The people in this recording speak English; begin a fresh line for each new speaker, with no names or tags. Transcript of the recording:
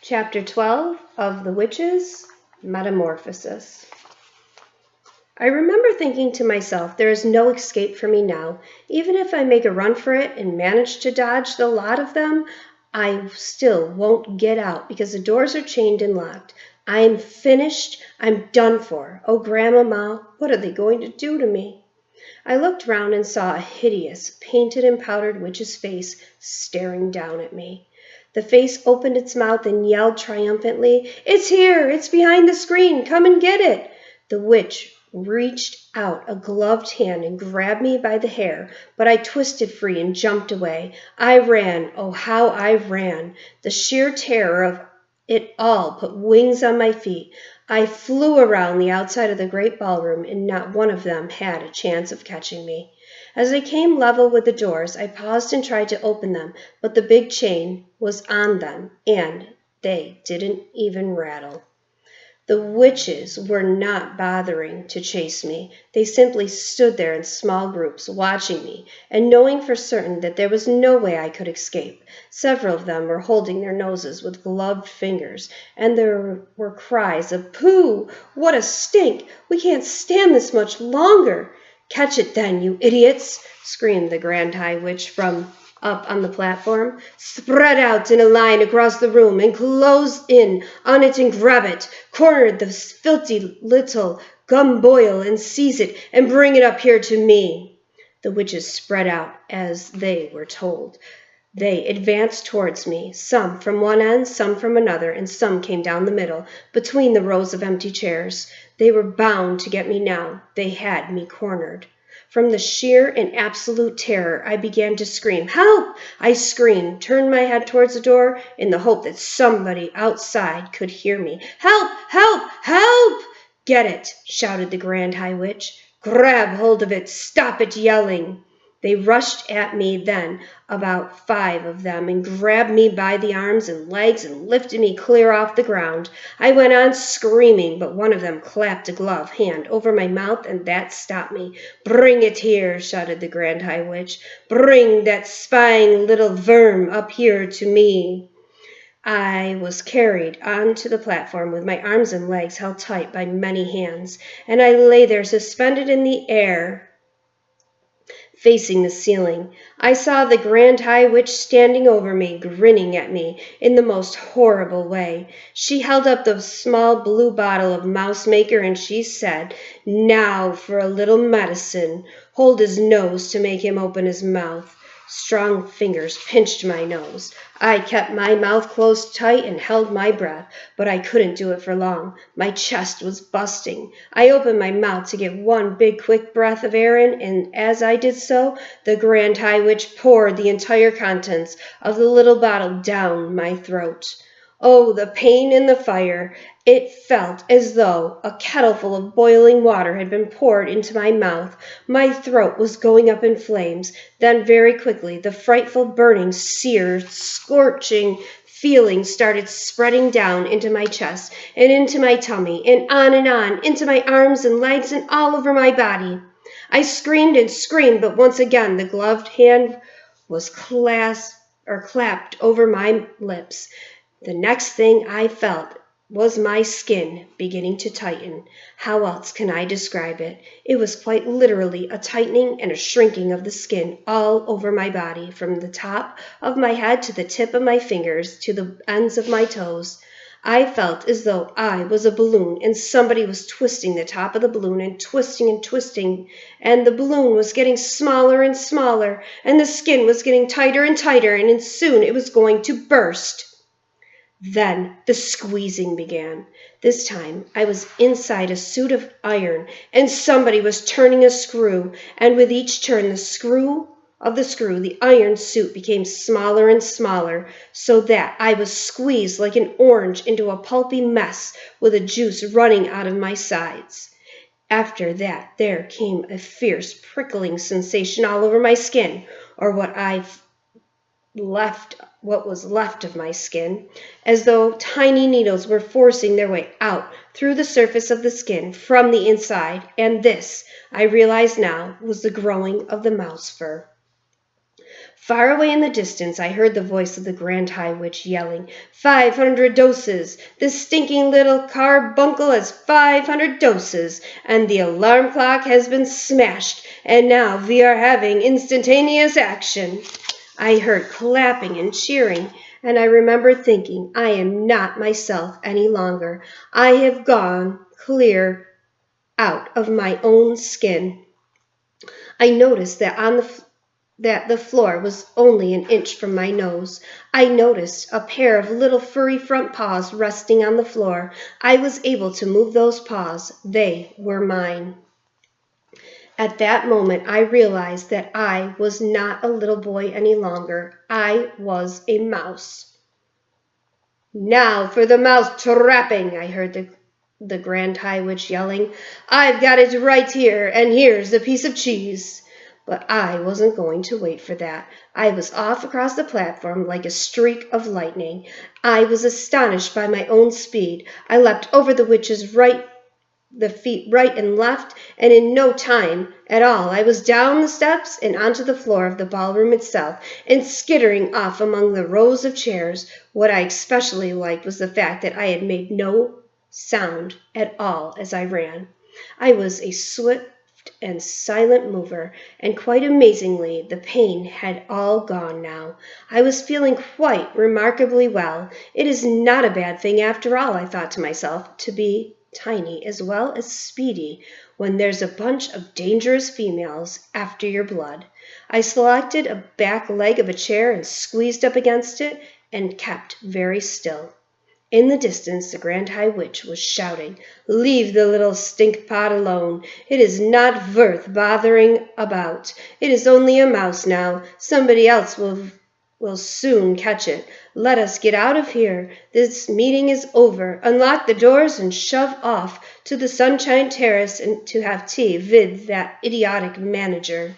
Chapter 12 of The Witch's Metamorphosis. I remember thinking to myself, there is no escape for me now. Even if I make a run for it and manage to dodge the lot of them, I still won't get out because the doors are chained and locked. I'm finished. I'm done for. Oh, Grandmama, what are they going to do to me? I looked round and saw a hideous, painted and powdered witch's face staring down at me. The face opened its mouth and yelled triumphantly, "It's here! It's behind the screen! Come and get it!" The witch reached out a gloved hand and grabbed me by the hair, but I twisted free and jumped away. I ran. Oh, how I ran! The sheer terror of it all put wings on my feet. I flew around the outside of the great ballroom, and not one of them had a chance of catching me. As I came level with the doors, I paused and tried to open them, but the big chain was on them, and they didn't even rattle. The witches were not bothering to chase me. They simply stood there in small groups, watching me, and knowing for certain that there was no way I could escape. Several of them were holding their noses with gloved fingers, and there were cries of, "Pooh! What a stink! We can't stand this much longer!" "Catch it then, you idiots!" screamed the Grand High Witch from up on the platform. "Spread out in a line across the room and close in on it and grab it. Corner the filthy little gumboil and seize it and bring it up here to me." The witches spread out as they were told. They advanced towards me, some from one end, some from another, and some came down the middle, between the rows of empty chairs. They were bound to get me now. They had me cornered. From the sheer and absolute terror, I began to scream. "Help!" I screamed, turned my head towards the door in the hope that somebody outside could hear me. "Help! Help! Help!" "Get it!" shouted the Grand High Witch. "Grab hold of it! Stop it yelling!" They rushed at me then, about 5 of them, and grabbed me by the arms and legs and lifted me clear off the ground. I went on screaming, but one of them clapped a gloved hand over my mouth, and that stopped me. "Bring it here," shouted the Grand High Witch. "Bring that spying little worm up here to me." I was carried onto the platform with my arms and legs held tight by many hands, and I lay there suspended in the air, facing the ceiling. I saw the Grand High Witch standing over me, grinning at me in the most horrible way. She held up the small blue bottle of mouse maker and she said, "Now for a little medicine. Hold his nose to make him open his mouth." Strong fingers pinched my nose. I kept my mouth closed tight and held my breath, but I couldn't do it for long. My chest was busting. I opened my mouth to get one big quick breath of air in, and as I did so, the Grand High Witch poured the entire contents of the little bottle down my throat. Oh, the pain and the fire! It felt as though a kettleful of boiling water had been poured into my mouth. My throat was going up in flames. Then very quickly the frightful burning, seared, scorching feeling started spreading down into my chest and into my tummy and on, into my arms and legs and all over my body. I screamed and screamed, but once again the gloved hand was clapped over my lips. The next thing I felt was my skin beginning to tighten. How else can I describe it? It was quite literally a tightening and a shrinking of the skin all over my body, from the top of my head to the tip of my fingers to the ends of my toes. I felt as though I was a balloon and somebody was twisting the top of the balloon and twisting, and the balloon was getting smaller and smaller, and the skin was getting tighter and tighter, and soon it was going to burst. Then the squeezing began. This time I was inside a suit of iron, and somebody was turning a screw, and with each turn the iron suit became smaller and smaller, so that I was squeezed like an orange into a pulpy mess with the juice running out of my sides. After that there came a fierce prickling sensation all over my skin, or what was left of my skin, as though tiny needles were forcing their way out through the surface of the skin from the inside, and this, I realize now, was the growing of the mouse fur. Far away in the distance, I heard the voice of the Grand High Witch yelling, 500 doses! This stinking little carbuncle has 500 doses, and the alarm clock has been smashed, and now we are having instantaneous action. I heard clapping and cheering, and I remember thinking, I am not myself any longer. I have gone clear out of my own skin. I noticed that the floor was only an inch from my nose. I noticed a pair of little furry front paws resting on the floor. I was able to move those paws. They were mine. At that moment, I realized that I was not a little boy any longer. I was a mouse. Now for the mouse trapping, I heard the Grand High Witch yelling. I've got it right here, and here's a piece of cheese. But I wasn't going to wait for that. I was off across the platform like a streak of lightning. I was astonished by my own speed. I leapt over the feet right and left, and in no time at all I was down the steps and onto the floor of the ballroom itself, and skittering off among the rows of chairs. What I especially liked was the fact that I had made no sound at all as I ran. I was a swift and silent mover, and quite amazingly, the pain had all gone now. I was feeling quite remarkably well. It is not a bad thing after all, I thought to myself, to be tiny as well as speedy when there's a bunch of dangerous females after your blood. I selected a back leg of a chair and squeezed up against it and kept very still. In the distance, the Grand High Witch was shouting, Leave the little stinkpot alone. It is not worth bothering about. It is only a mouse now. Somebody else will soon catch it. Let us get out of here. This meeting is over. Unlock the doors and shove off to the Sunshine Terrace and to have tea with that idiotic manager.